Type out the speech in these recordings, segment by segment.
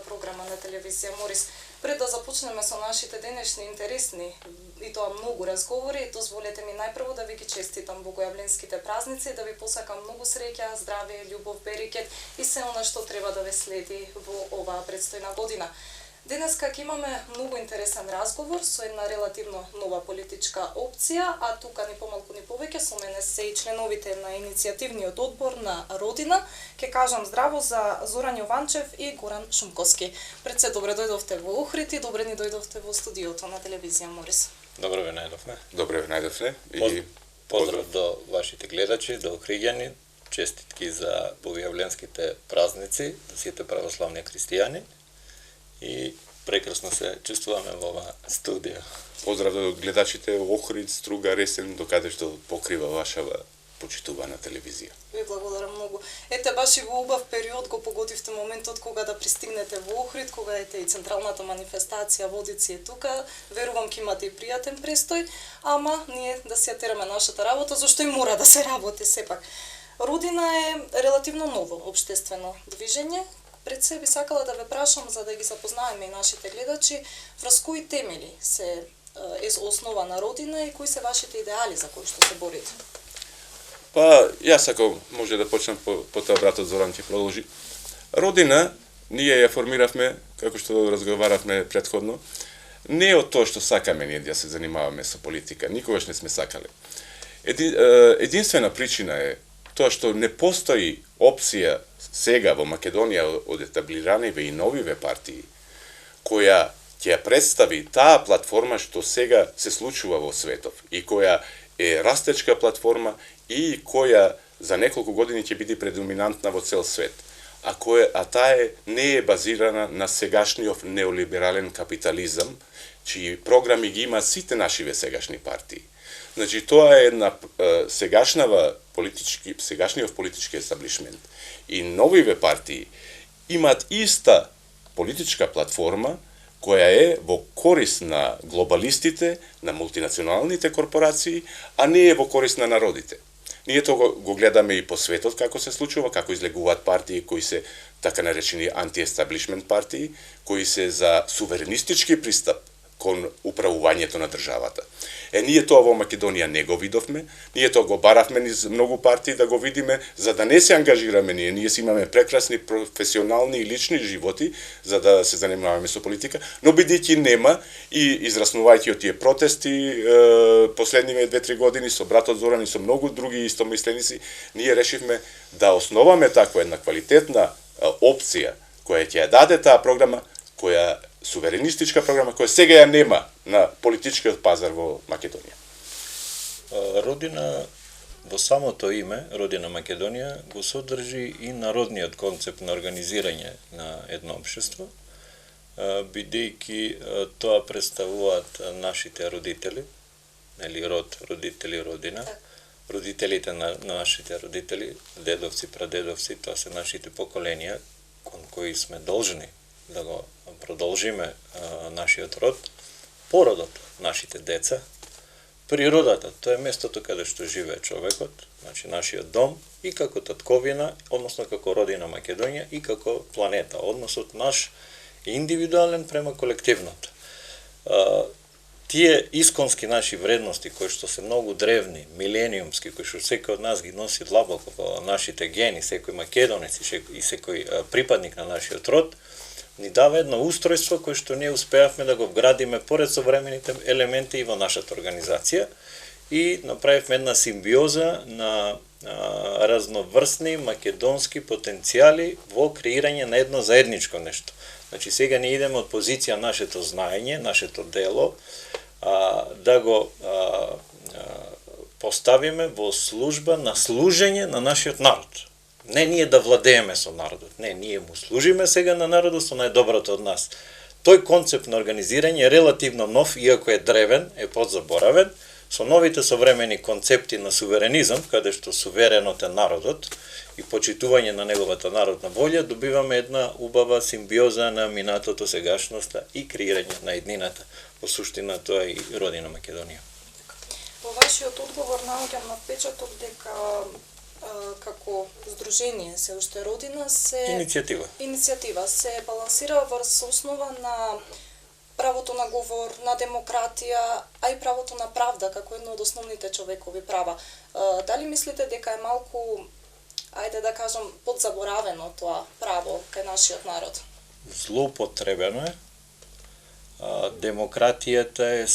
програма на телевизија Морис. Пред да започнеме со нашите денешни интересни и тоа многу разговори, дозволете ми најпрво да ви ги честитам богојавленските празници, да ви посакам многу среќа, здраве, љубов, берекет и се она што треба да ве следи во оваа предстојна година. Денеска ќе имаме многу интересен разговор со една релативно нова политичка опција, а тука ни помалку ни повеќе со мене се и членовите на иницијативниот одбор на Родина. Ке кажам здраво за Зоран Јованчев и Горан Шумковски. Пред се добре дојдовте во Охрид и добре ни дојдовте во студиото на телевизија Морис. Добре ве најдовме. Добре ве најдовме. И поздрав до вашите гледачи, до охриѓани. Честитки за богојавленските празници, за сите православни христијани. И прекрасно се чувствуваме во ова студио. Поздрав до гледачите Охрид, Струга, Ресен, докаде што покрива вашава почитувана телевизија. Ви благодарам многу. Ете, баш и во убав период го погодивте моментот кога да пристигнете во Охрид, кога ете и централната манифестација Водици е тука. Верувам ќе имате и пријатен престој, ама ние да се тераме нашата работа, зашто и мора да се работи сепак. Родина е релативно ново општествено движење. Пред се би сакала да ве прашам, за да ги запознаеме и нашите гледачи, врз кои темели се основа на Родина и кои се вашите идеали за кои што се борите? Па, јас ако може да почнам по тоа братот Зоран ќе продолжи. Родина, ние ја формиравме, како што разговаравме претходно, не од тоа што сакаме ние да се занимаваме со политика, никогаш не сме сакале. Единствена причина е тоа што не постои опција сега во Македонија од етаблираните и новиве партии, која ќе ја представи таа платформа што сега се случува во светов и која е растечка платформа и која за неколку години ќе биде предоминантна во цел свет, а таа не е базирана на сегашниот неолиберален капитализам, чии програми ги има сите нашиве сегашни партии. Значи, тоа е една сегашниот политички естаблишмент. И новиве партии имаат иста политичка платформа која е во корис на глобалистите, на мултинационалните корпорации, а не е во корис на народите. Ние тоа го гледаме и по светот како се случува, како излегуваат партии кои се така наречени антиестаблишмент партии, кои се за суверенистички пристап кон управувањето на државата. Ние тоа во Македонија не го видовме, ние тоа го баравме низ многу партии да го видиме, за да не се ангажираме ние си имаме прекрасни професионални и лични животи за да се занимаваме со политика, но бидејќи нема и израснувајќи од тие протести последниве 2-3 години со братот Зоран и со многу други истомисленици, ние решивме да основаме таква една квалитетна опција која ќе ја даде таа програма, која суверенистичка програма која сега ја нема на политичкиот пазар во Македонија. Родина во самото име, Родина Македонија, го содржи и народниот концепт на организирање на едно општество, бидејќи тоа представуваат нашите родители, нели род, родители, родина, родителите на нашите родители, дедовци, прадедовци, тоа се нашите поколенија кон кои сме должни да го продолжиме нашиот род, породот, нашите деца, природата, тоа е местото каде што живее човекот, значи нашиот дом и како татковина, односно како Родина Македонија и како планета, односот наш индивидуален према колективното. Тие исконски наши вредности кои што се многу древни, милениумски, кои што секој од нас ги носи длабоко во нашите гени, секој македонец и секој припадник на нашиот род, ни дава едно устројство кое што ние успеавме да го вградиме поред современите елементи и во нашата организација и направивме една симбиоза на разноврстни македонски потенцијали во креирање на едно заедничко нешто. Значи сега ние идеме од позиција нашето знаење, нашето дело, да го поставиме во служба на служење на нашиот народ. Не ние да владееме со народот, не, ние му служиме сега на народот со најдоброто од нас. Тој концепт на организирање е релативно нов, иако е древен, е подзаборавен, со новите современи концепти на суверенизам, каде што суверенот е народот и почитување на неговата народна волја, добиваме една убава симбиоза на минатото, сегашноста и креирање на еднината. Во суштина тоа е и Родина Македонија. Во вашиот одговор наоѓам на печаток дека како здружение се уште Родина се иницијатива се балансира врз основа на правото на говор, на демократија, а и правото на правда како едно од основните човекови права. Дали мислите дека е малку, ајде да кажам, подзаборавено тоа право кај нашиот народ? Злоупотребено е. Демократијата е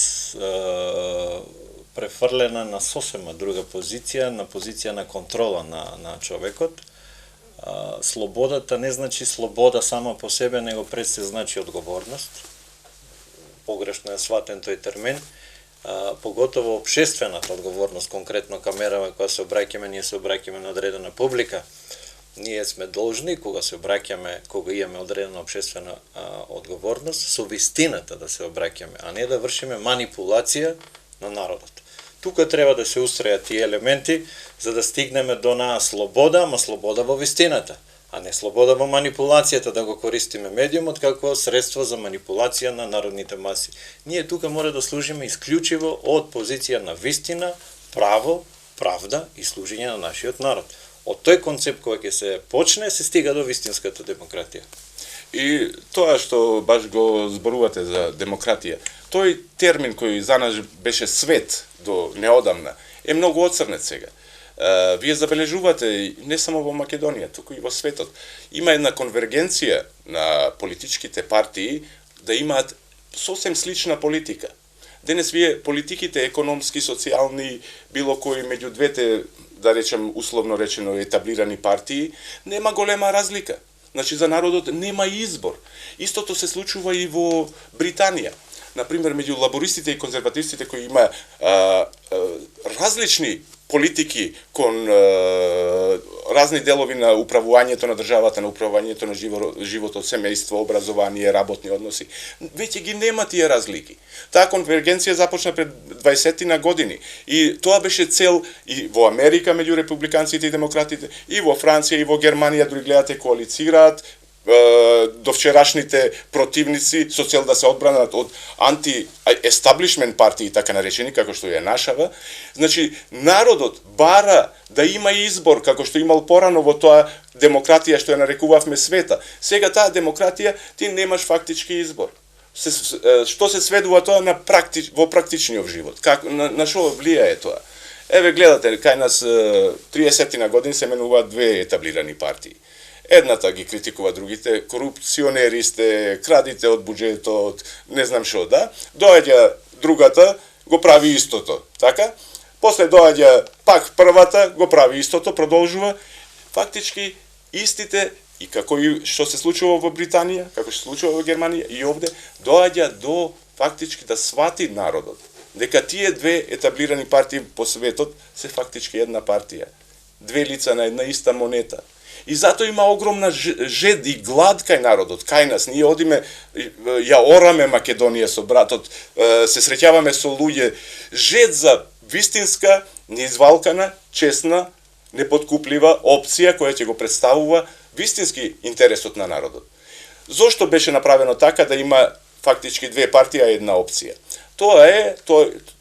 префрлена на сосема друга позиција, на позиција на контрола на човекот. Слободата не значи слобода сама по себе, него пред се значи одговорност. Погрешно е сватен тој термин. Поготово општествената одговорност, конкретно камерава кога се обраќаме, ние се обраќаме на одредена публика. Ние сме должни, кога се обраќаме, кога имаме одредена општествена одговорност, со вистината да се обраќаме, а не да вршиме манипулација на народот. Тука треба да се устројат тие елементи за да стигнеме до слобода, ама слобода во вистината, а не слобода во манипулацијата, да го користиме медиумот како средство за манипулација на народните маси. Ние тука мора да служиме исклучиво од позиција на вистина, право, правда и служење на нашиот народ. Од тој концепт кој ќе се почне, се стига до вистинската демократија. И тоа што баш го зборувате за демократија, тој термин кој за нас беше свет до неодамна, е многу оцрнет сега. Вие забележувате не само во Македонија, туку и во светот. Има една конвергенција на политичките партии да имаат сосем слична политика. Денес вие политиките економски, социјални, било кои меѓу двете, да речем условно речено етаблирани партии, нема голема разлика. Значи за народот нема избор. Истото се случува и во Британија. Например, меѓу лабористите и конзервативците кои има различни политики кон разни делови на управувањето на државата, на управувањето на животот, семејство, образование, работни односи, веќе ги нема тие разлики. Таа конвергенција започна пред 20 години и тоа беше цел и во Америка меѓу републиканците и демократите, и во Франција и во Германија, дури гледате коалицираат до вчерашните противници со цел да се одбранат од анти-естаблишмент партии, така наречени, како што е нашава. Значи, народот бара да има избор, како што имал порано во тоа демократија што ја нарекувавме света. Сега таа демократија, ти немаш фактички избор. Што се сведува тоа во практичниот живот? На што влијае тоа? Еве гледате, кај нас 30 години се менуваат две етаблирани партии. Едната ги критикува другите, корупционери сте, крадите од буџетот, не знам што, да? Доаѓа другата, го прави истото, така? После доаѓа пак првата, го прави истото, продолжува. Фактички, истите, и како и што се случува во Британија, како што се случува во Германија, и овде, доаѓа до фактички да свати народот, дека тие две етаблирани партии по светот се фактички една партија. Две лица на една иста монета. И затоа има огромна жед и глад кај народот, кај нас. Ние одиме, ја ораме Македонија со братот, се среќаваме со луѓе. Жед за вистинска, неизвалкана, честна, непоткуплива опција која ќе го представува вистински интересот на народот. Зошто беше направено така да има фактички две партии, а една опција? Тоа е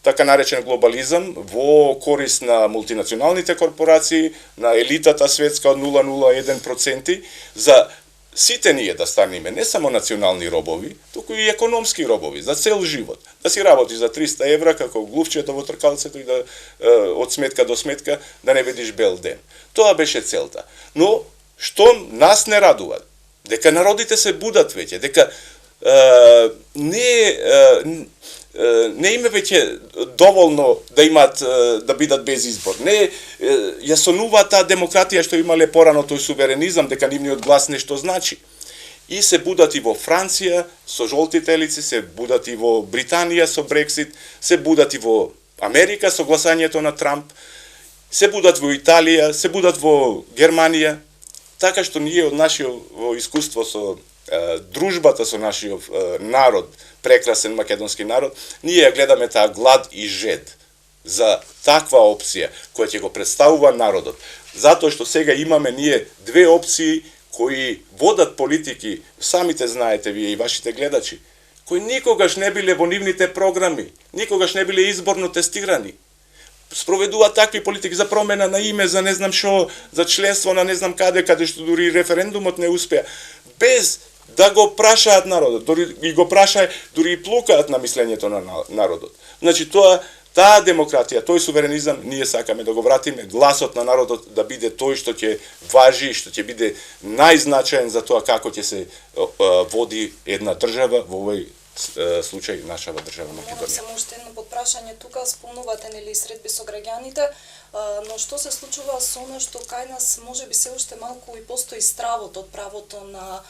така наречен глобализам во корист на мултинационалните корпорации, на елитата светска од 0,01%, за сите ние да станеме не само национални робови, туку и економски робови за цел живот. Да си работиш за 300 евра како глувчето во тркалцето и да од сметка до сметка да не видиш бел ден. Тоа беше целта. Но што нас не радува? Дека народите се будат веќе, дека не име веќе доволно да имат да бидат без избор. Не ја сонуваат таа демократија што имале порано, тој суверенизам, дека нивниот глас нешто значи. И се будат и во Франција со жолтите лици, се будат и во Британија со Брексит, се будат и во Америка со гласањето на Трамп, се будат во Италија, се будат во Германија, така што ние од нашето искуство со дружбата со нашиот народ, прекрасен македонски народ, ние ја гледаме таа глад и жед за таква опција која ќе го представува народот. Затоа што сега имаме ние две опции кои водат политики, самите знаете вие и вашите гледачи, кои никогаш не биле во нивните програми, никогаш не биле изборно тестирани. спроведуваат такви политики за промена на име, за не знам што, за членство на не знам каде што дури референдумот не успеа, без да го прашаат народот, дури и го прашаат, дури и плукаат на мислењето на народот. Значи таа демократија, тој суверенизам, ние сакаме да го вратиме, гласот на народот да биде тој што ќе важи, што ќе биде најзначаен за тоа како ќе се води една држава, во овој случај нашава држава Македонија. Само уште едно подпрашање тука, спомнувате нели средби со граѓаните, но што се случува со она што кај нас можеби се уште малку и постои стравот од правото на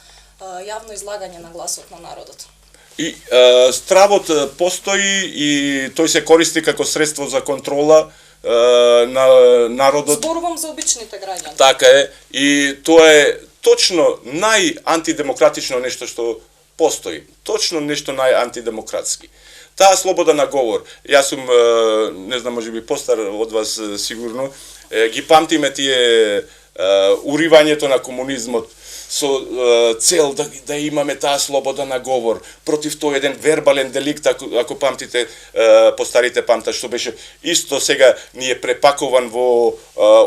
јавно излагање на гласот на народот? И стравот постои и тој се користи како средство за контрола на народот. Зборувам за обичните граѓани. Така е, и тоа е точно најантидемократично нешто што постои. Точно нешто најантидемократски. Таа слобода на говор, јас сум, не знам, можеби постар од вас сигурно, ги памтиме тие уривањето на комунизмот со цел да имаме таа слобода на говор, против тој еден вербален деликт, ако памтите, постарите памтат, што беше исто сега ни е препакуван во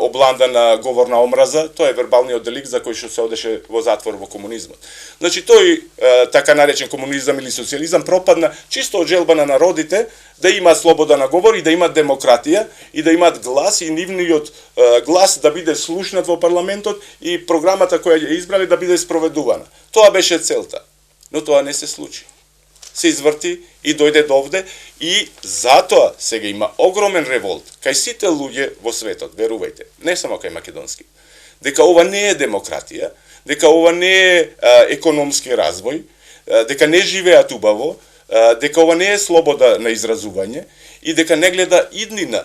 обланда на говор на омраза, тоа е вербалниот деликт за кој што се одеше во затвор во комунизмот. Значи тој така наречен комунизам или социализам пропадна чисто од желба на народите да има слобода на говор и да имат демократија и да имат глас и нивниот глас да биде слушнат во парламентот и програмата која ја избрале да биде спроведувана. Тоа беше целта, но тоа не се случи. Се изврти и дојде довде и затоа сега има огромен револт кај сите луѓе во светот, верувајте, не само кај македонски, дека ова не е демократија, дека ова не е економски развој, дека не живеат убаво, дека ова не е слобода на изразување и дека не гледа иднина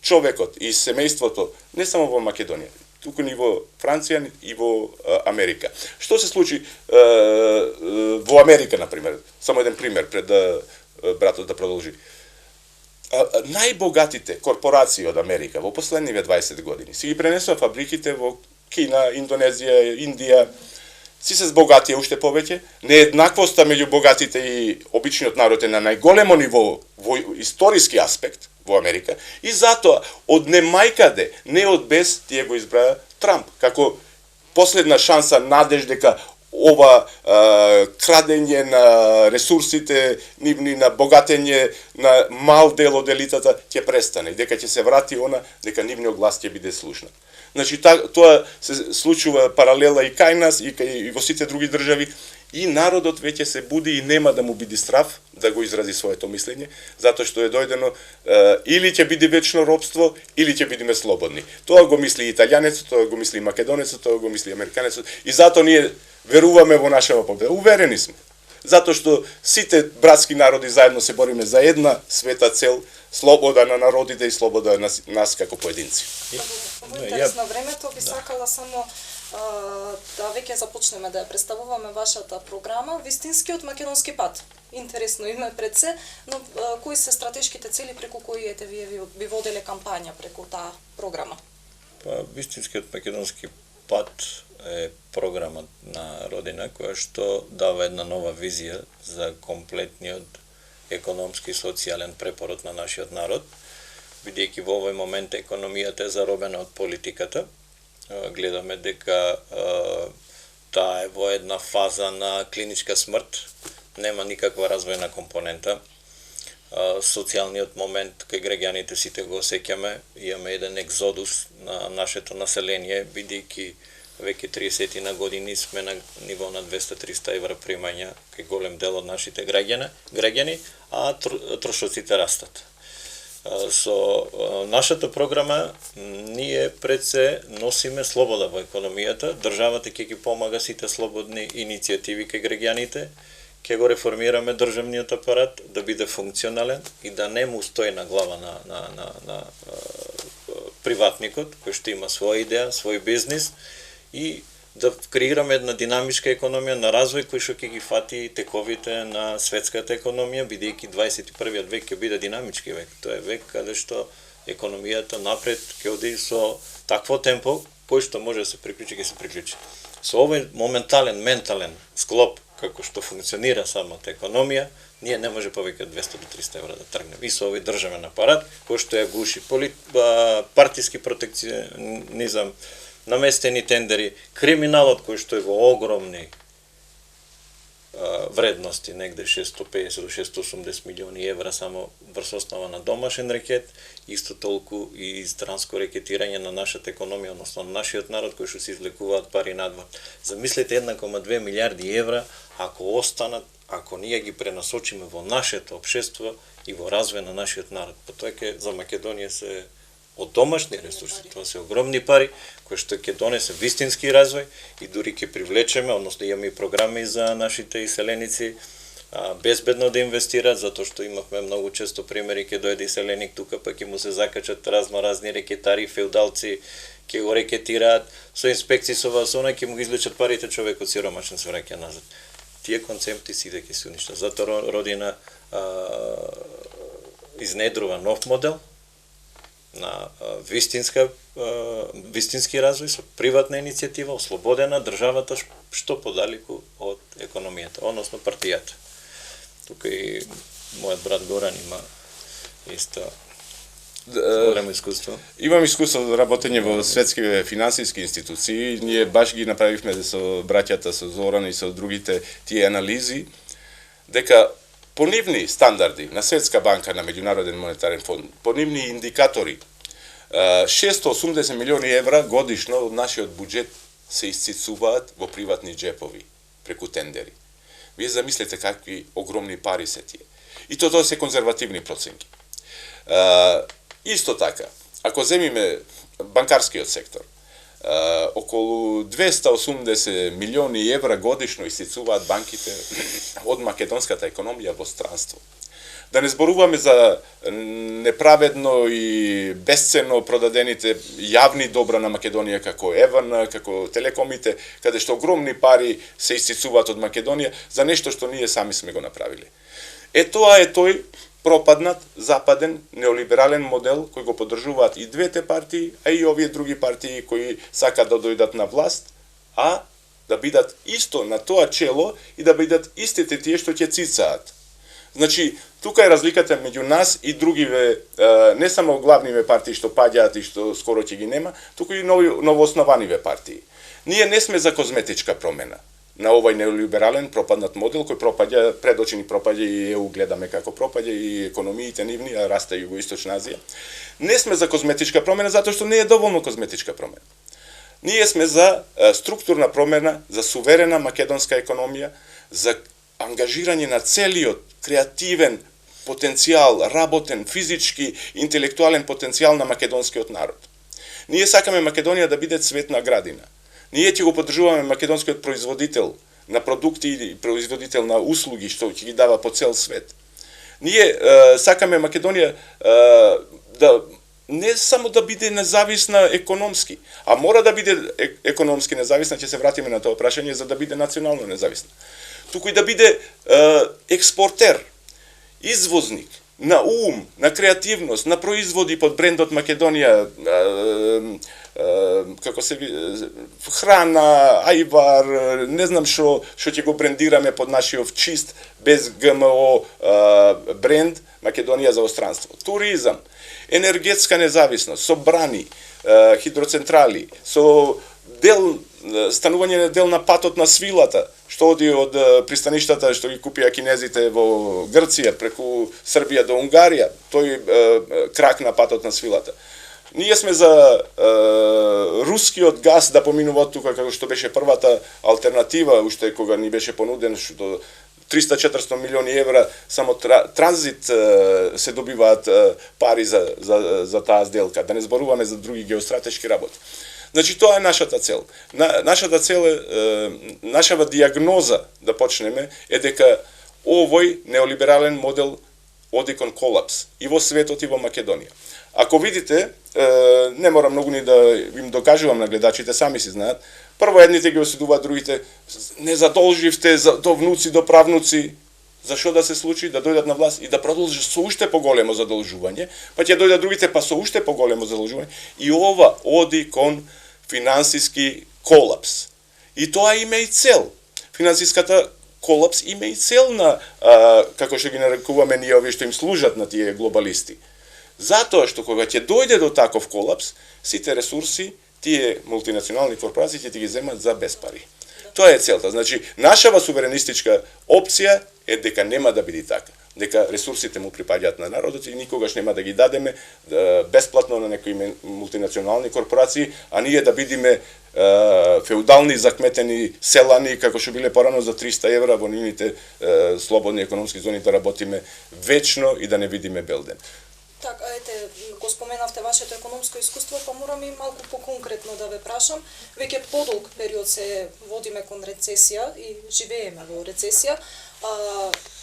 човекот и семејството не само во Македонија, туку и во Франција и во Америка. Што се случи во Америка, например? Само еден пример пред да братот да продолжи. Најбогатите корпорации од Америка во последниве 20 години си ги пренесува фабриките во Кина, Индонезија, Индија, си се збогатија уште повеќе, нееднаквоста меѓу богатите и обичниот народ е на најголемо ниво во историски аспект во Америка и затоа од немајкаде, не од без, тие го избраа Трамп како последна шанса, надеж дека ова крадење на ресурсите нивни, на богатење на мал дел од елитата ќе престане, дека ќе се врати она, дека нивниот глас ќе биде слушнат. Значи, тоа се случува паралела и кај нас, и во сите други држави, и народот веќе се буди и нема да му биде страв да го изрази своето мислење, затоа што е дојдено или ќе биде вечно робство, или ќе бидеме слободни. Тоа го мисли италијанецот, тоа го мисли македонецот, тоа го мисли американецот, и затоа ние веруваме во нашава победа. Уверени сме. Затоа што сите братски народи заедно се бориме за една света цел, слобода на народите и слобода на нас како поединци. Во интерес на времето би сакала само да веќе започнеме да ја представуваме вашата програма Вистинскиот македонски пат. Интересно име пред се, но кои се стратешките цели преку кои вие би воделе кампања преку таа програма? Вистинскиот македонски пат е програма на Родина која што дава една нова визија за комплетниот економски и социјален препород на нашиот народ, бидејќи во овој момент економијата е заробена од политиката. Гледаме дека таа е во една фаза на клиничка смрт, нема никаква развојна компонента. Социјалниот момент кај граѓаните сите го осеќаме, имаме еден екзодус на нашето население, бидејќи веќе 30 на години сме на ниво на 200-300 евра примања кај голем дел од нашите граѓани, а трошоците растат. Со нашата програма ние пред се носиме слобода во економијата, државата ќе ги помага сите слободни иницијативи кај граѓаните, ќе го реформираме државниот апарат да биде функционален и да не му стои на глава на приватникот кој што има своја идеја, свој бизнис и да креираме една динамичка економија на развој кој што ќе ги фати тековите на светската економија, бидејќи 21 век ќе биде динамички век. Тоа е век каде што економијата напред ќе оди со такво темпо кој што може да се приклучи, ќе се приклучи. Со овој моментален, ментален склоп како што функционира самата економија, ние не може повеќе од 200 до 300 евра да тргнеме. И со овој државен апарат, кој што ја гуши партиски протекционизам, наместени тендери, криминалот кој што е во огромни вредности, негде 650 до 680 милиони евра само врз основа на домашен рекет, исто толку и странско рекетирање на нашата економија, односно на нашиот народ кој што се извлекуваат пари надвор. Замислете 1,2 милиарди евра ако останат, ако ние ги пренасочиме во нашето општество и во развој на нашиот народ. Тоа ќе за Македонија се од домашни ресурси, тоа се огромни пари кои што ќе донесе вистински развој и дури ќе привлечеме, односно имаме и програми за нашите иселеници безбедно да инвестираат, затоа што имавме многу често примери ќе дојде иселеник тука, па ќе му се закачат разни рекетари, феудалци, ќе го рекетираат, со инспекции, со васона, ќе му ги извлечат парите, човекот сиромашен се враќа назад. Тие концепти сите ќе се уништат. Затоа Родина изнедрува нов модел на вистински развој со приватна иницијатива, ослободена државата што подалеку од економијата, односно партијата. Тука и мојот брат Горан има исто големо искуство. Имам искуство за работење во светски финансиски институции. Ние баш ги направивме со браќата, со Зоран и со другите тие анализи, дека по нивни стандарди на Светска банка, на Меѓународен монетарен фонд, по нивни индикатори, 680 милиони евра годишно од нашиот буџет се исцицуваат во приватни джепови преку тендери. Вие замислете какви огромни пари се тие. И тоа се конзервативни проценки. Исто така, ако земиме банкарскиот сектор, околу 280 милиони евра годишно исцицуваат банките од македонската економија во странство. Да не зборуваме за неправедно и безценно продадените јавни добра на Македонија, како ЕВН, како телекомите, каде што огромни пари се исцицуваат од Македонија за нешто што ние сами сме го направиле. Тоа е тој пропаднат западен неолиберален модел кој го поддржуваат и двете партии, а и овие други партии кои сакаат да дојдат на власт, а да бидат исто на тоа чело и да бидат истите тие што ќе цицаат. Значи, тука е разликата меѓу нас и другиве, не само главниве партии што паѓаат и што скоро ќе ги нема, туку и новооснованиве партии. Ние не сме за козметичка промена на овој неолиберален пропаднат модел кој пропаѓа, пред очи ни пропаѓа и ЕУ гледаме како пропаѓа и економиите нивни, а расте Југоисточна Азија. Не сме за козметичка промена затоа што не е доволно козметичка промена. Ние сме за структурна промена, за суверена македонска економија, за ангажирање на целиот креативен потенцијал, работен, физички, интелектуален потенцијал на македонскиот народ. Ние сакаме Македонија да биде цветна градина. Ние ќе го поддржуваме македонскиот производител на продукти и производител на услуги што ќе ги дава по цел свет. Ние сакаме Македонија да не само да биде независна економски, а мора да биде економски независна, ќе се вратиме на тоа прашање, за да биде национално независна. Туку и да биде експортер, извозник, на ум, на креативност, на производи под брендот Македонија, како се храна, ајвар, не знам што ќе го брендираме под нашиот чист, без ГМО бренд Македонија за остранство. Туризам, енергетска независност, со брани, хидроцентрали, со станување на дел на патот на свилата, што оди од пристаништата што ги купија кинезите во Грција преку Србија до Унгарија, тој крак на патот на свилата. Ние сме за рускиот газ да поминува од тука, како што беше првата алтернатива, уште кога ни беше понуден што 300-400 милиони евра само транзит се добиваат пари за таа сделка, да не зборуваме за други геостратешки работи. Значи, тоа е нашата цел. Нашата цел е, нашава диагноза, да почнеме, е дека овој неолиберален модел оди кон колапс и во светот и во Македонија. Ако видите, не мора многу ни да им докажувам на гледачите, сами си знаат, прво едните ги осудуваат, другите не задолживте до внуци, до правнуци. Зашо да се случи да дојдат на власт и да продолжат со уште поголемо задолжување, па ќе дојдат другите па со уште поголемо задолжување, и ова оди кон финансиски колапс. И тоа има и цел. Финансиската колапс има и цел на, како што ги нарекуваме ние овие што им служат на тие глобалисти. Затоа што кога ќе дојде до таков колапс, сите ресурси, тие мултинационални корпорации ќе ти ги земат за без пари. Тоа е целта. Значи, нашава суверенистичка опција е дека нема да биде така. Дека ресурсите му припаѓаат на народот и никогаш нема да ги дадеме бесплатно на некои мултинационални корпорации, а ние да бидиме феудални закметени селани, како што биле порано за 300 евра во нивните слободни економски зони да работиме вечно и да не видиме бел ден. Така, ете, го споменавте вашето економско искуство, па морам и малку поконкретно да ве прашам. Веќе подолг период се водиме кон рецесија и живееме во рецесија.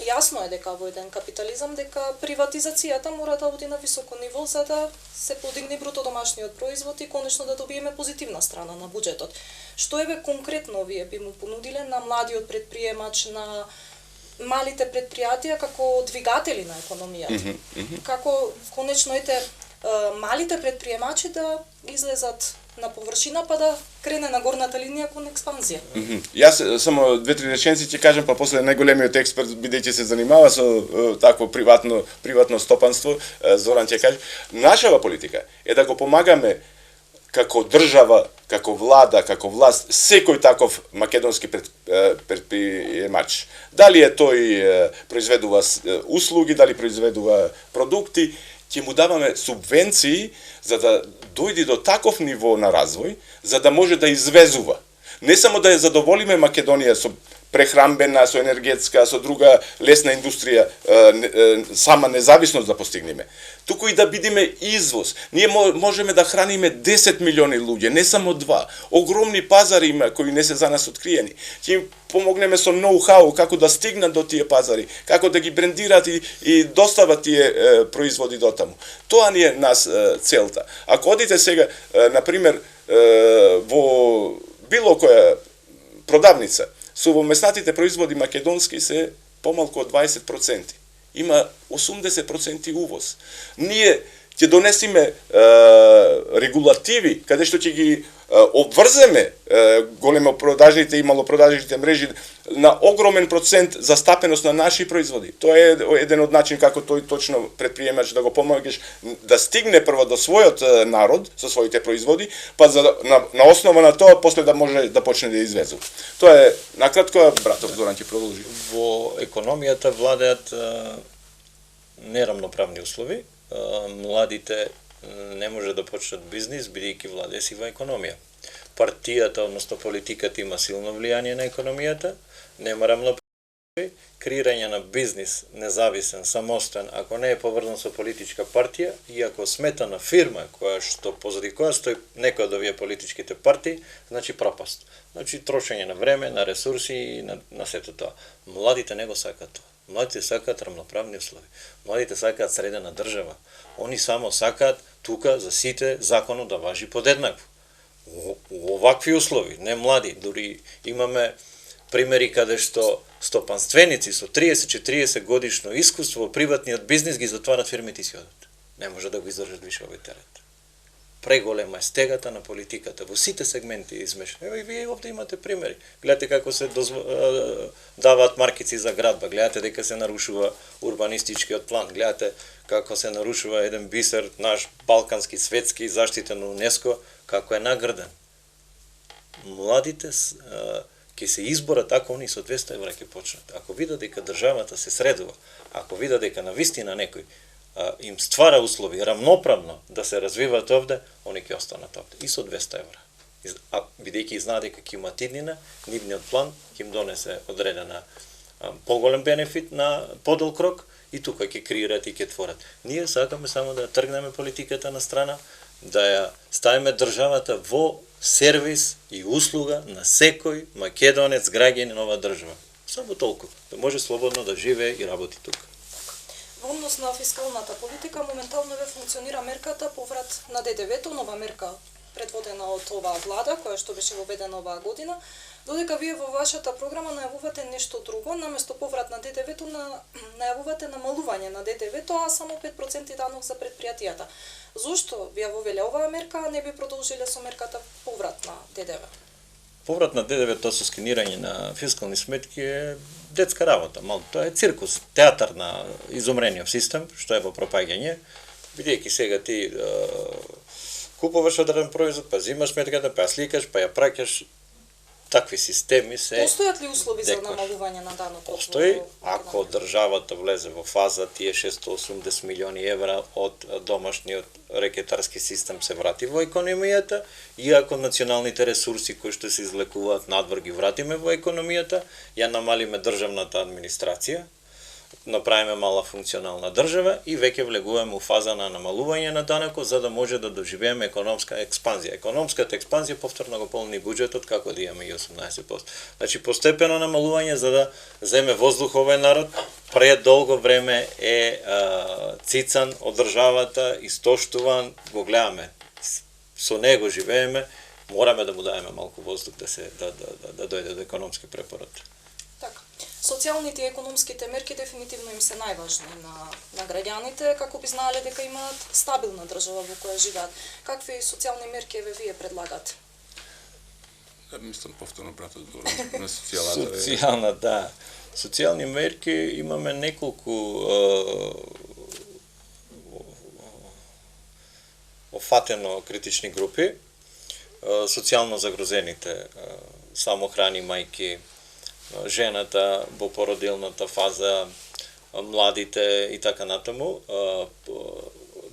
Јасно е дека во еден капитализам дека приватизацијата мора да оди на високо ниво за да се подигне бруто домашниот производ и конечно да добиеме позитивна страна на буџетот. Што еве конкретно вие би му понудиле на младиот предприемач, на малите предпријатија како двигатели на економијата? Како конечно малите предприемачи да излезат на површина па да крене на горната линија кон експанзија? Јас само 2-3 реченици ќе кажам, па после најголемиот експерт, бидејќи се занимава со такво приватно стопанство, Зоран ќе каже, нашава политика е да го помагаме како држава, како влада, како власт, секој таков македонски предприемач. Дали е тој произведува услуги, дали произведува продукти, ќе му даваме субвенции за да дојде до таков ниво на развој, за да може да извезува. Не само да ја задоволиме Македонија со прехрамбена, со енергетска, со друга лесна индустрија, сама независност да постигнеме, туку и да бидеме извоз. Ние можеме да храниме 10 милиони луѓе, не само 2. Огромни пазари има кои не се за нас откриени. Ќе им помогнеме со ноу-хау како да стигнат до тие пазари, како да ги брендираат и достават тие производи дотаму. Тоа ни е нас целта. Ако одите сега, например, во било која продавница, совоместнатите производи македонски се помалку од 20%. Има 80% увоз. Ние ќе донесиме регулативи каде што ќе ги обврземе големопродажните и малопродажните мрежи на огромен процент застапеност на наши производи. Тоа е еден од начин како тој точно предприемач да го помогнеш да стигне прво до својот народ со своите производи, па на основа на тоа после да може да почне да извезува. Тоа е накратко, братов Зоран ќе продолжи. Во економијата владеат нерамноправни услови. Младите не може да почнат бизнис бидејќи владее сива економија. Партијата, односно политиката има силно влијание на економијата, нема рамноправни, креирање на бизнис независен, самостоен, ако не е поврзан со политичка партија и ако смета на фирма која што позади која стои некој од овие политичките партии, значи пропаст. Значи трошење на време, на ресурси и на сето тоа. Младите не го сакаат тоа. Младите сакаат рамноправни услови. Младите сакаат средена држава. Они само сакаат тука за сите законот да важи подеднакво. Овакви услови, не млади, дури имаме примери каде што стопанственици со 30-40 годишно искуство во приватниот бизнис ги затварат фирмите и си одат. Не може да го издржат више овој терет. Преголема е стегата на политиката во сите сегменти измешани. Ево и вие овде имате примери. Гледате како се даваат маркици за градба, гледате дека се нарушува урбанистичкиот план, гледате како се нарушува еден бисер наш балкански, светски, заштитен УНЕСКО, како е награден. Младите ќе се изборат ако они со 200 евра ќе почнат. Ако видат дека државата се средува, ако видат дека навистина некој им ствара услови рамноправно да се развиваат овде, они ќе останат овде и со 200 евра. Бидејќи знаат дека ќе имаат иднина, нивниот план ќе им донесе одредена поголем бенефит на подолг рок и тука ќе креират и ќе творат. Ние сакаме само да тргнеме политиката на страна, да ја ставиме државата во сервис и услуга на секој македонец граѓанин на оваа држава. Само толку, да може слободно да живее и работи тука. Во однос на фискалната политика, моментално функционира мерката поврат на ДДВ-то, нова мерка предводена од оваа влада, која што беше воведена оваа година, додека вие во вашата програма најавувате нешто друго, наместо поврат на ДДВ-то најавувате намалување на ДДВ-то, а само 5% данок за предпријатијата. Зошто ви ја вовеле оваа мерка, а не би продолжиле со мерката поврат на ДДВ? поврат на ДДВ-то со скинирање на фискални сметки е детска работа, мал тоа е циркус, театар на изумрениот систем, што е во пропаѓање, бидејќи сега ти купуваш одреден производ, па зимаш сметката, па ја сликаш, па ја праќаш, такви системи се... Постојат ли услови за намалување на данокот? Постои, ако државата влезе во фаза, тие 680 милиони евра од домашниот рекетарски систем се врати во економијата, и ако националните ресурси кои што се излекуваат надвор ги вратиме во економијата, ја намалиме државната администрација, направиме мала функционална држава и веќе влегуваме у фаза на намалување на данокот за да може да доживееме економска експанзија. Економската експанзија повторно го полни буџетот како да имаме и 18%. Значи постепено намалување за да земе воздух овој народ, предолго време е цицан од државата, истоштуван, го гледаме. Со него живееме, мораме да му даеме малку воздух да дојде до економски препорот. Така. Социјалните и економските мерки дефинитивно им се најважни на граѓаните, како би знаеле дека имаат стабилна држава во која живеат. Какви социјални мерки вие предлагате? Мислам повторно братот на социјалната. Социјална, да. Социјални мерки имаме неколку офатено критични групи, социјално загрозените, самохрани мајки, жената во породилната фаза, младите и така натаму.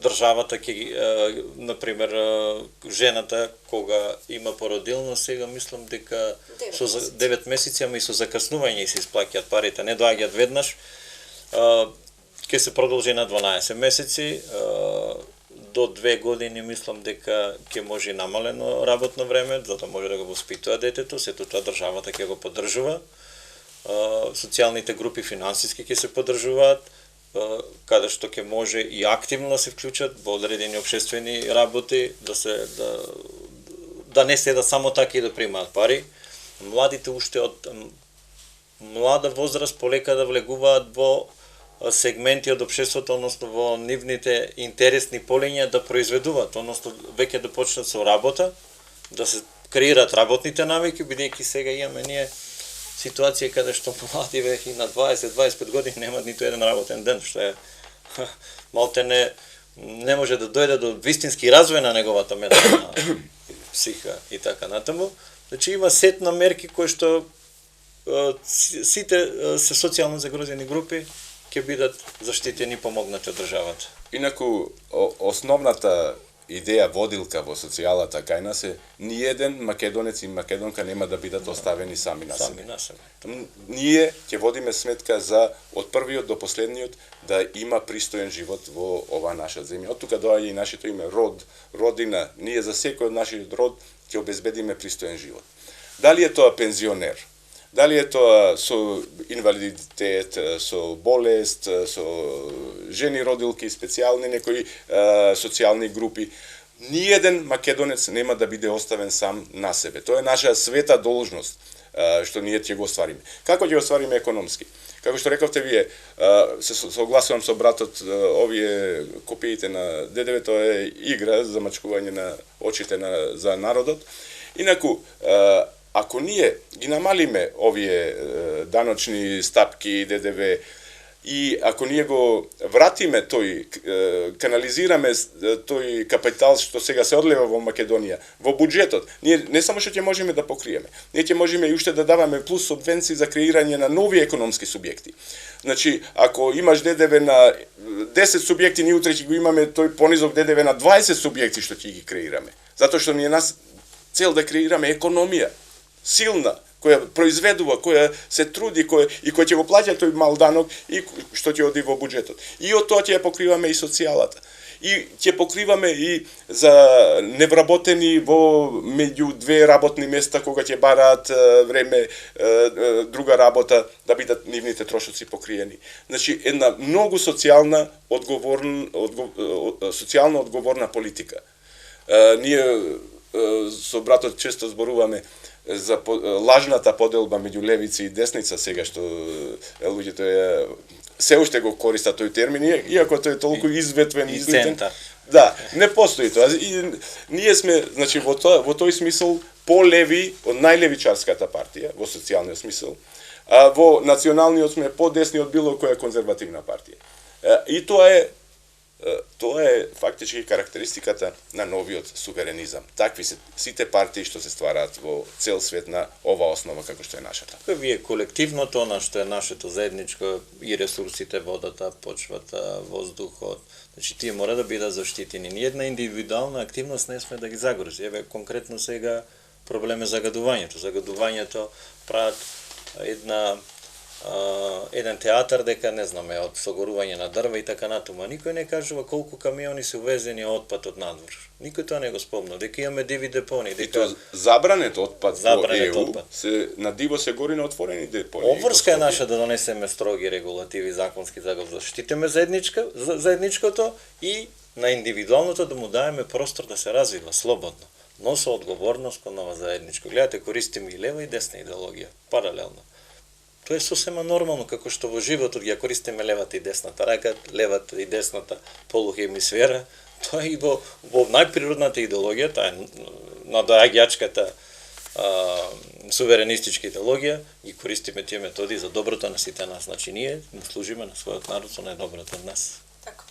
Државата ќе, например, жената кога има породилно, сега мислам дека со 9 месеци, ама и со закаснување се исплаќаат парите, не доаѓаат веднаш. Ќе се продолжи на 12 месеци, до 2 години мислам дека ќе може намалено работно време, за да може да го воспитува детето, сето тоа државата ќе го поддржува. Социјалните групи финансиски ќе се поддржуваат, каде што ќе може и активно да се вклучат во одредени општествени работи, да не седат само така и да примаат пари. Младите уште од млада возраст полека да влегуваат во сегменти од општеството, односно во нивните интересни полиња да произведуваат, односно веќе да почнат со работа, да се креираат работните навики, бидејќи сега имаме ние ситуација каде што млади веќе на 20-25 години немаат ниту еден работен ден, што е малте не може да дојде до вистински развој на неговата ментална психа и така натаму. Значи има сет на мерки кои што сите се социјално загрозени групи ќе бидат заштитени и помогнати од државата. Инаку основната идеја водилка во социјалата кај нас е ниеден македонец и македонка нема да бидат оставени сами на себе. Ние ќе водиме сметка за од првиот до последниот да има пристоен живот во ова наша земја. Од тука доаѓа и нашето име род, родина. Ние за секој од нашиот род ќе обезбедиме пристоен живот. Дали е тоа пензионер? Дали е тоа со инвалидитет, со болест, со жени родилки, специјални некои социјални групи, ниеден македонец нема да биде оставен сам на себе. Тоа е наша света должност што ние ќе го оствариме. Како ќе го оствариме економски? Како што рековте вие, се согласувам со братот, овие копиите на ДДВ тоа е игра за мачкување на очите за народот. Инаку ако ние ги намалиме овие даночни стапки ДДВ и ако ние го вратиме канализираме тој капитал што сега се одлева во Македонија во буџетот, ние не само што ќе можеме да покриеме, ние ќе можеме и уште да даваме плюс субвенции за креирање на нови економски субјекти. Значи, ако имаш ДДВ на 10 субјекти, ние утре ќе го имаме тој понизок ДДВ на 20 субјекти што ќе ги креираме. Затоа што ние нас цел да креираме економија силна, која произведува, која се труди, која ќе го плаќа тој мал данок и што ќе оди во буџетот. И од тоа ќе ја покриваме и социјалата. И ќе покриваме и за невработени во меѓу две работни места кога ќе бараат време друга работа да бидат нивните трошоци покриени. Значи една многу социјално одговорна политика. Ние со братот често зборуваме за лажната поделба меѓу левица и десница сега што луѓето ја се уште го користат тој термин, иако тој е толку изветвен, и излитен. центар. Да, не постои тоа. И ние сме, значи, во тој смисол полеви од најлевичарската партија, во социјалниот смисол, а во националниот сме подесни од било која конзервативна партија. И тоа е фактички карактеристиката на новиот суверенизам. Такви се сите партии што се ствараат во цел свет на ова основа како што е нашата. Вие колективното, на што е нашето заедничко, и ресурсите, водата, почвата, воздухот, значи тие мора да бидат заштитени. Ниједна индивидуална активност не сме да ги загрози. Еве конкретно сега проблем е загадувањето. Загадувањето прават еден театар дека не знаме од согорување на дрва и така натаму. Никој не кажува колку камиони се увезени отпад од надвор. Никој тоа не го спомна. Дека имаме диви депони, дека И тоа забранет отпад во ЕУ отпад. на диво се гори на отворени депони. Обврска е наша да донесеме строги регулативи законски за да заштитиме заедничкото и на индивидуалното да му даеме простор да се развива слободно, но со одговорност кон ова заедничко. Гледате, користиме и лева и десна идеологија, паралелно. Тоа е сосема нормално, како што во животот ја користиме левата и десната рака, левата и десната полухемисфера. Тоа и во најприродната идеологија, таа е надоаѓачката суверенистичка идеологија, ги користиме тие методи за доброто на сите нас. Значи ние служиме на својот народ со најдоброто од нас. Така.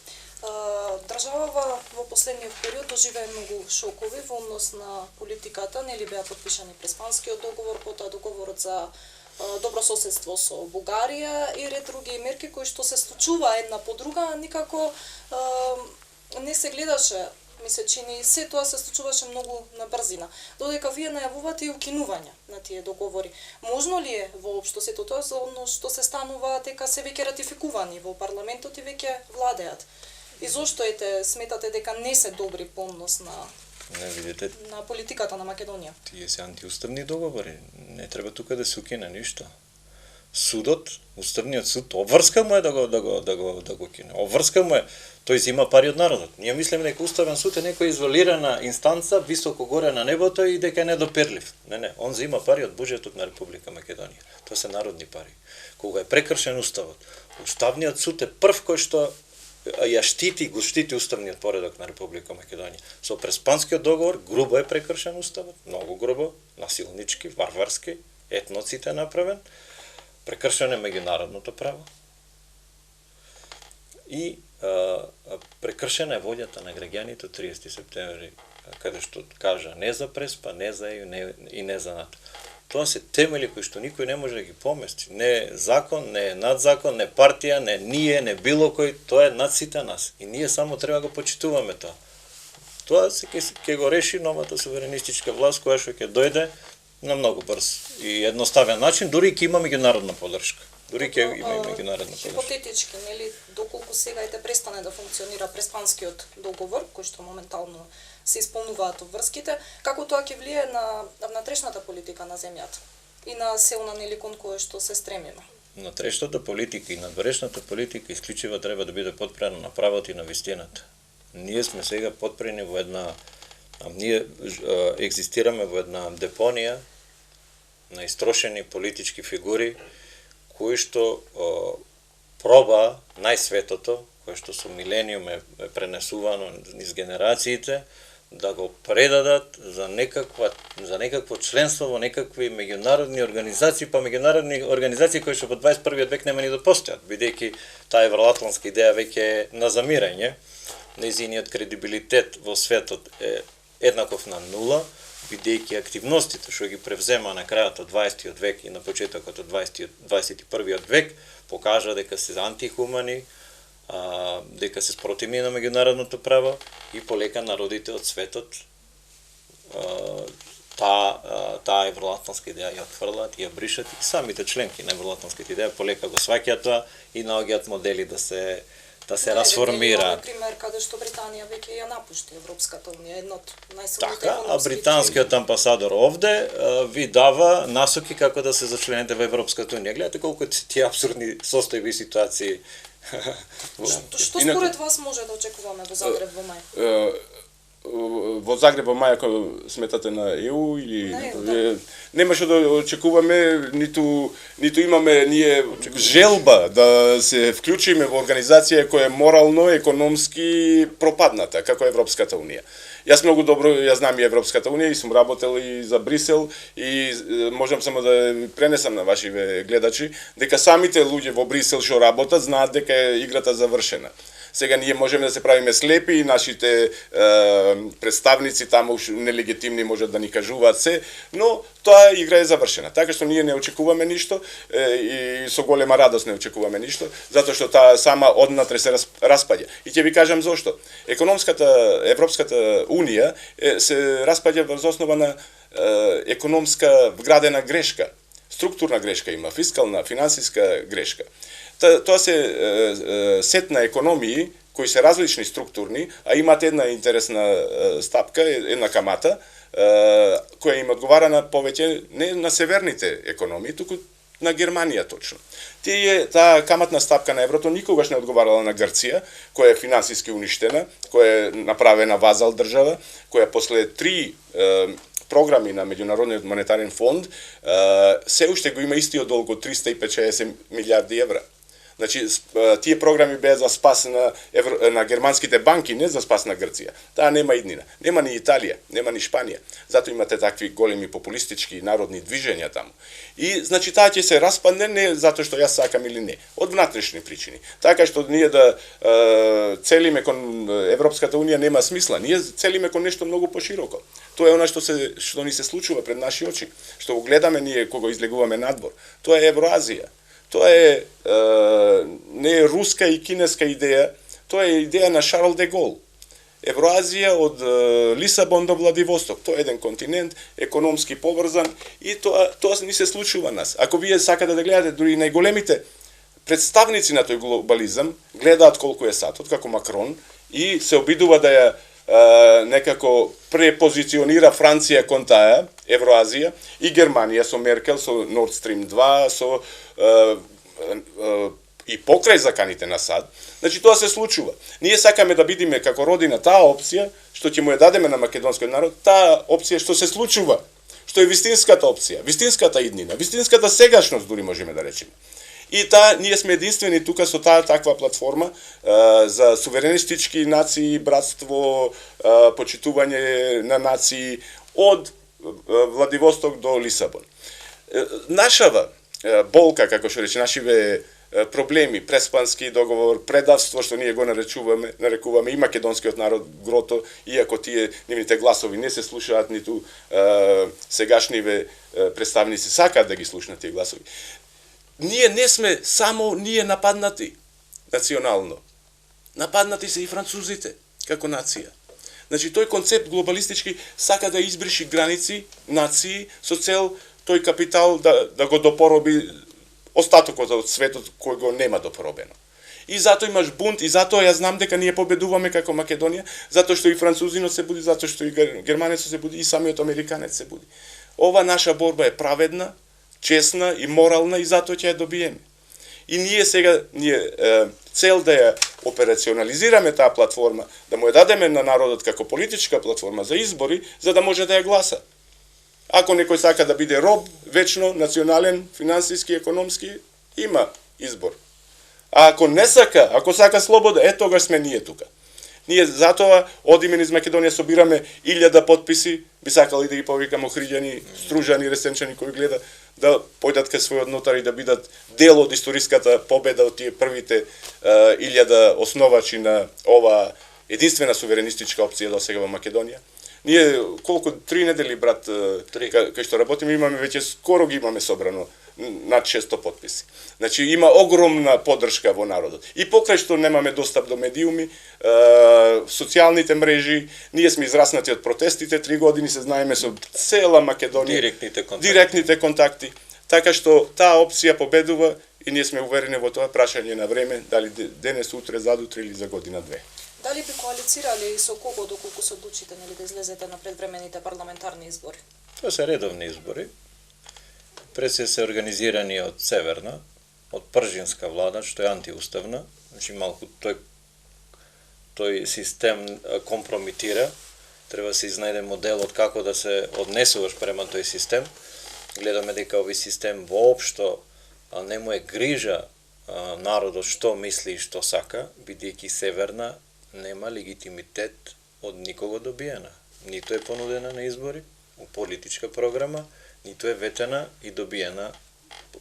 Државава во последниот период доживее многу шокови во однос на политиката, нели беа подпишани Преспанскиот договор, потоа договорот за добро соседство со Бугарија и ред други мерки кои што се случува една по друга, никако не се гледаше, ми се чини, се тоа се случуваше многу на брзина. Додека вие најавувате и укинување на тие договори. Можно ли е воопшто сето тоа за однос што се станува дека се веќе ратификувани во парламентот и веќе владеат? И зошто сметате дека не се добри по однос Не видите, на политиката на Македонија? тие се антиуставни договори. Не треба тука да се укине ништо. Судот, уставниот суд, обврска му е да го кине. Обврска му е, тој зима пари од народот. Ние мислиме дека уставен суд е некоја изволирана инстанца високо горе на небото и дека е недопирлив. Не, он зима пари од буџетот на Република Македонија. Тоа се народни пари. Кога е прекршен уставот, уставниот суд е прв кој што го штити уставниот поредок на Република Македонија. Со Преспанскиот договор грубо е прекршен уставот, многу грубо, насилнички, варварски, етноцид е направен, прекршено е меѓународното право и прекршена е волјата на граѓаните од 30 септември, каде што кажа не за Преспа, не за ЕУ и не за НАТО. Тоа се темели кои што никој не може да ги помести. Не е закон, не е надзакон, не партија, не ние, не било кој, тоа е над сите нас. И ние само треба да го почитуваме тоа. Тоа ќе го реши новата суверенистичка власт која што ќе дојде на многу брз и едноставен начин, дури ќе има меѓународна поддршка. Дури ќе има и меѓународна поддршка. Хипотетички, нели, доколку сега престане да функционира Преспанскиот договор, кој што моментално се исполнуваат обврските, како тоа ќе влие на внатрешната политика на земјата и на силна нели кон кое што се стремиме? Внатрешната политика и надворешната политика исклучиво треба да биде подпрена на правото и на вистината. Ние сме сега подпрени во ние екзистираме во една депонија на истрошени политички фигури кои што проба најсветото, кое што со милениум е пренесувано низ генерациите, да го предадат за некакво членство во некакви меѓународни организации, па меѓународни организации кои што во 21 век нема ни да постојат, бидејќи таа евроатлантска идеја веќе е на замирање, нејзиниот кредибилитет во светот е еднаков на нула, бидејќи активностите што ги превзема на крајот од 20 век и на почетокот од 21 век покажа дека се антихумани, дека се спротивни на меѓународното право и полека народите од светот таа евроатлантска идеја ја отфрлат и ја бришат и самите членки на евроатлантската идеја полека го сваќаат тоа и наоѓаат модели да се расформира. Например, каде што Британија веќе ја напушти Европската унија, едно од најсилните Така, а британскиот амбасадор овде ви дава насоки како да се зачлените во Европската унија. Гледате колку тие апсурдни состојби и ситуации. Што според вас може да очекуваме во Загреб во мај? во Загреб во мај ако сметате на ЕУ или Не, немаше да очекуваме ниту имаме ние желба да се вклучиме во организација која е морално, економски пропадната како Европската унија. Јас многу добро ја знам и Европската унија и сум работел и за Брисел и можам само да пренесам на вашиве гледачи дека самите луѓе во Брисел што работат знаат дека е играта завршена. Сега ние можеме да се правиме слепи и нашите представници таму нелегитимни можат да ни кажуваат се, но тоа игра е завршена. Така што ние не очекуваме ништо и со голема радост не очекуваме ништо, затоа што таа сама однатре се распаѓа. И ќе ви кажам зошто. Европската унија се распаѓа врз основа на економска вградена грешка. Структурна грешка има, фискална, финансиска грешка. Тоа се сет на економии кои се различни структурни, а имаат една интересна стапка, една камата, која им одговара на повеќе не на северните економии, туку на Германија точно. Таа каматна стапка на еврото никогаш не одговарала на Грција, која е финансиски уништена, која е направена вазал држава, која после 3 програми на Меѓународниот монетарен фонд се уште го има истиот долг од 350 милиарди евра. Значи, тие програми беа за спас на германските банки, не за спас на Грција. Таа нема иднина. Нема ни Италија, нема ни Шпанија. Зато имате такви големи популистички народни движења таму. И, значи, таа ќе се распадне не затоа што јас сакам или не, од внатрешни причини. Така што ние да целиме кон Европската унија нема смисла. Ние целиме кон нешто многу пошироко. Тоа е она што ни се случува пред наши очи, што го гледаме ние кога излегуваме надвор. Тоа е Евроазија. Тоа е не е руска и кинеска идеја, тоа е идеја на Шарл де Гол. Евроазија од Лисабон до Владивосток, тоа е еден континент, економски поврзан и тоа ни се случува нас. Ако вие сакате да гледате дури најголемите представници на тој глобализам, гледаат колку е сатот, како Макрон, и се обидува да ја некако препозиционира Франција кон таа Евроазија и Германија со Меркел, со Nord Stream 2, со и покрај заканите на САД. Значи тоа се случува. Ние сакаме да бидиме како родина таа опција што ќе му ја дадеме на македонскиот народ, таа опција што се случува, што е вистинската опција, вистинската иднина, вистинската сегашност дури можеме да речеме. И ние сме единствени тука со таа таква платформа за суверенистички нации, братство, почитување на нации од Владивосток до Лисабон. Нашава болка, како што рече, нашиве проблеми, преспански договор, предавство што ние го нарекуваме и македонскиот народ грото, иако тие нивните гласови не се слушаат, ниту сегашниве представници сакаат да ги слушнат тие гласови. Ние не сме само ние нападнати национално. Нападнати се и французите како нација. Значи тој концепт глобалистички сака да избриши граници, нации со цел тој капитал да го допороби остатокот од светот кој го нема допоробено. И затоа имаш бунт, и затоа ја знам дека ние победуваме како Македонија, затоа што и французинот се буди, затоа што и германецот се буди, и самиот американец се буди. Ова наша борба е праведна, честна и морална и затоа ќе ја добиеме. И ние сега цел да ја операционализираме таа платформа, да му ја дадеме на народот како политичка платформа за избори, за да може да ја гласа. Ако некој сака да биде роб, вечно, национален, финансиски, економски, има избор. А ако не сака, ако сака слобода, тогаш сме ние тука. Ние затоа одиме низ Македонија, собираме 1000 потписи, би сакали да ги повикаме охриѓани, стружани, ресенчани кои гледа, да појдат кај својот нотар и да бидат дел од историската победа од тие првите 1000 основачи на ова единствена суверенистичка опција до сега во Македонија. Ние колку 3 недели, брат, кај што работиме, имаме веќе скоро ги имаме собрано над 600 потписи. Значи има огромна поддршка во народот. И покрај што немаме достап до медиуми, социјалните мрежи, ние сме израснати од протестите, 3 години се знаеме со цела Македонија. Директните контакти. Така што таа опција победува и ние сме уверени во тоа, прашање на време, дали денес, утре, задутре или за година-две. Дали би коалицирали и со кого доколку се одлучите да излезете на предвремените парламентарни избори? Тоа се редовни избори. Пред се организирани од Северна, од пржинска влада, што е антиуставна, значи малку тој систем компрометира треба се изнајде моделот како да се однесуваш према тој систем. Гледаме дека овој систем воопшто не му е грижа народот што мисли и што сака, бидејќи Северна нема легитимитет од никого добиена. Ниту е понудена на избори, у политичка програма, ниту е ветена и добиена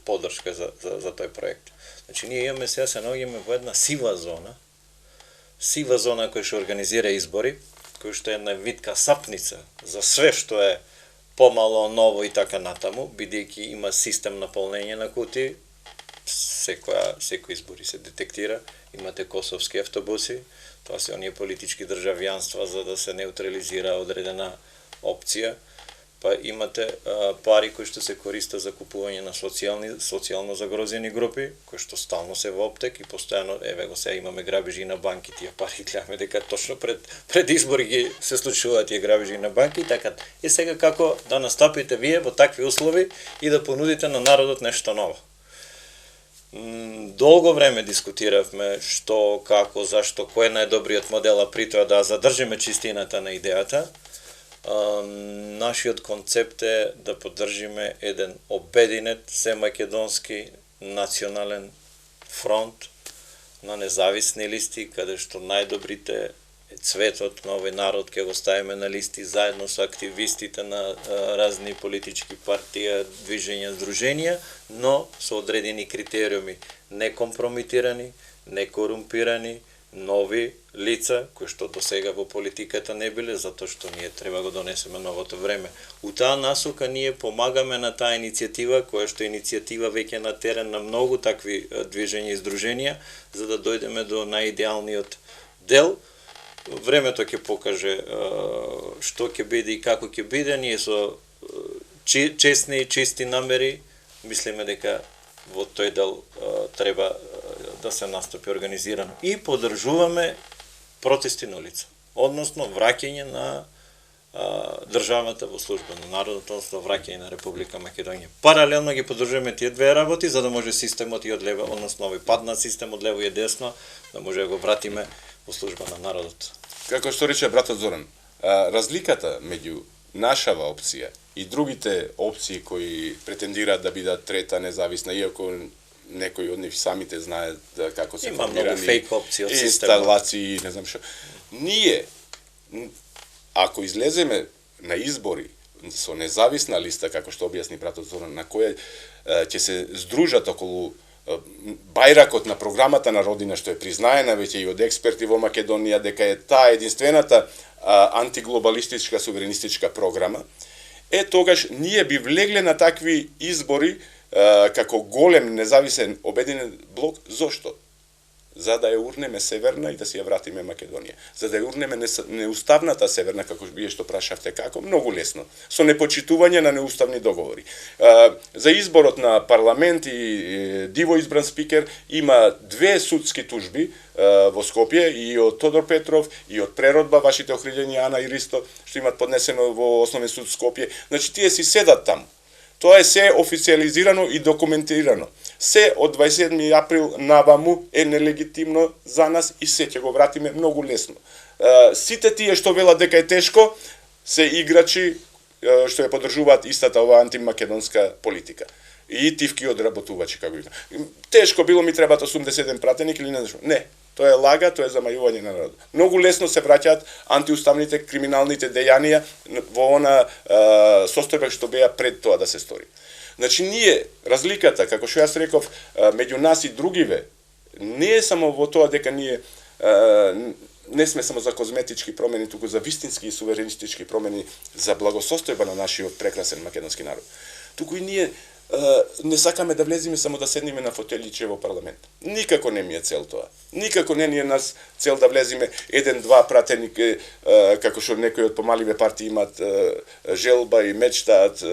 поддршка за тој проект. Значи, ние имаме сега се наоѓаме во една сива зона која што организира избори, која што е една вид касапница за све што е помало, ново и така натаму, бидејќи има систем на полнење на кутии, секој избори се детектира, имате косовски автобуси, тоа се оние политички државјанства за да се неутрализира одредена опција, па имате пари кои што се користат за купување на социјално загрозени групи, кои што стално се во оптек и постојано, еве го сега имаме грабежи на банки, тие пари гледаме дека точно пред избори ги се случуваат тие грабежи на банки, така е сега како да настапите вие во такви услови и да понудите на народот нешто ново. Долго време дискутиравме што, како, зашто, кој е најдобриот модел, а при тоа да задржиме чистината на идејата. Нашиот концепт е да поддржиме еден обединет семакедонски национален фронт на независни листи, каде што најдобрите цветот на овој народ ќе го ставиме на листи заедно со активистите на разни политички партија, движења, здруженија, но со одредени критериуми, не компромитирани, не корумпирани, нови лица, кои што до сега во политиката не биле, затоа што ние треба го донесеме новото време. У таа насока ние помагаме на таа иницијатива, која што е иницијатива веќе на терен на многу такви движења и здруженија, за да дојдеме до најидеалниот дел. Времето ќе покаже што ќе биде и како ќе биде. Ние со честни и чисти намери мислиме дека во тој дел треба да се настапи организирано. И поддржуваме протести на улица, односно враќање на државата во служба на народот, односно враќање на Република Македонија. Паралелно ги поддржуваме тие две работи, за да може системот и од лево, односно овој паднат систем од лево и десно, да може да го вратиме во служба на народот. Како што рече братот Зоран, разликата меѓу нашава опција и другите опции кои претендираат да бидат трета независна, иако некои од нив самите знаат како се формирани инсталации, не знам што. Ние, ако излеземе на избори со независна листа, како што објасни братот Зоран, на која ќе се здружат околу бајракот на програмата на Родина, што е признаена веќе и од експерти во Македонија, дека е таа единствената антиглобалистичка суверенистичка програма, тогаш ние би влегле на такви избори како голем независен обединен блок. Зошто? За да ја урнеме Северна и да си ја вратиме Македонија. За да ја урнеме неуставната Северна, како вие што прашавте како, многу лесно, со непочитување на неуставни договори. За изборот на парламент и диво избран спикер има две судски тужби во Скопје, и од Тодор Петров, и од преродба вашите охриljени Ана и Ристо, што имат поднесено во Основен суд Скопје. Значи, тие си седат таму. Тоа е се официализирано и документирано. Се од 27. април наваму е нелегитимно за нас и се ќе го вратиме многу лесно. Сите тие што велат дека е тешко, се играчи што ја поддржуваат истата оваа антимакедонска политика. И тивки одработувачи, како викам. Тешко било, ми требаат 87 пратеник или не знам што. Не, тоа е лага, тоа е замајување на народот. Многу лесно се враќаат антиуставните криминалните дејанија во она состојба што беа пред тоа да се стори. Значи, ние, разликата, како што јас реков, меѓу нас и другиве, не е само во тоа дека ние не сме само за козметички промени, туку за вистински и суверенистички промени за благосостојба на нашиот прекрасен македонски народ. Туку и ние не сакаме да влеземе само да седниме на фотеличе во парламент. Никако не ми е цел тоа. Никако не ни е нас цел да влеземе еден-два пратеники, како што некои од помаливе партии имат желба и мечтаат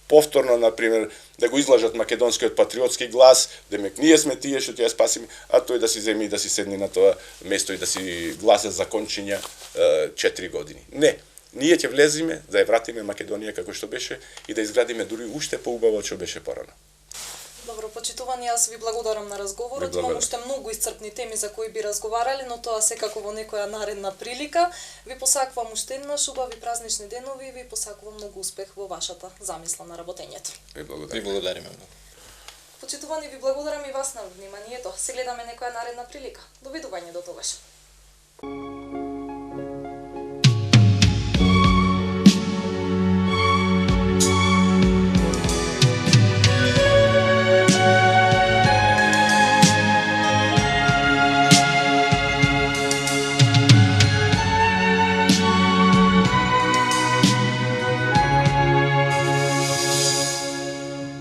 повторно, например, да го излажат македонскиот патриотски глас, демек ние сме тие што ќе ја спасиме, а тој да си земи и да си седне на тоа место и да си гласа за кончиња 4 години. Не. Ние ќе влеземе да ја вратиме Македонија како што беше и да изградиме дури уште поубаво што беше порано. Добро, Почитувани, јас ви благодарам на разговорот. Имам уште многу исцрпни теми за кои би разговарале, но тоа секако во некоја наредна прилика. Ви посакувам уште еднаш убави празнични денови и ви посакувам многу успех во вашата замисла на работењето. Ви благодариме многу. Почитувани, ви благодарам и вас на вниманието. Се гледаме некоја наредна прилика. Довидување до тогаш.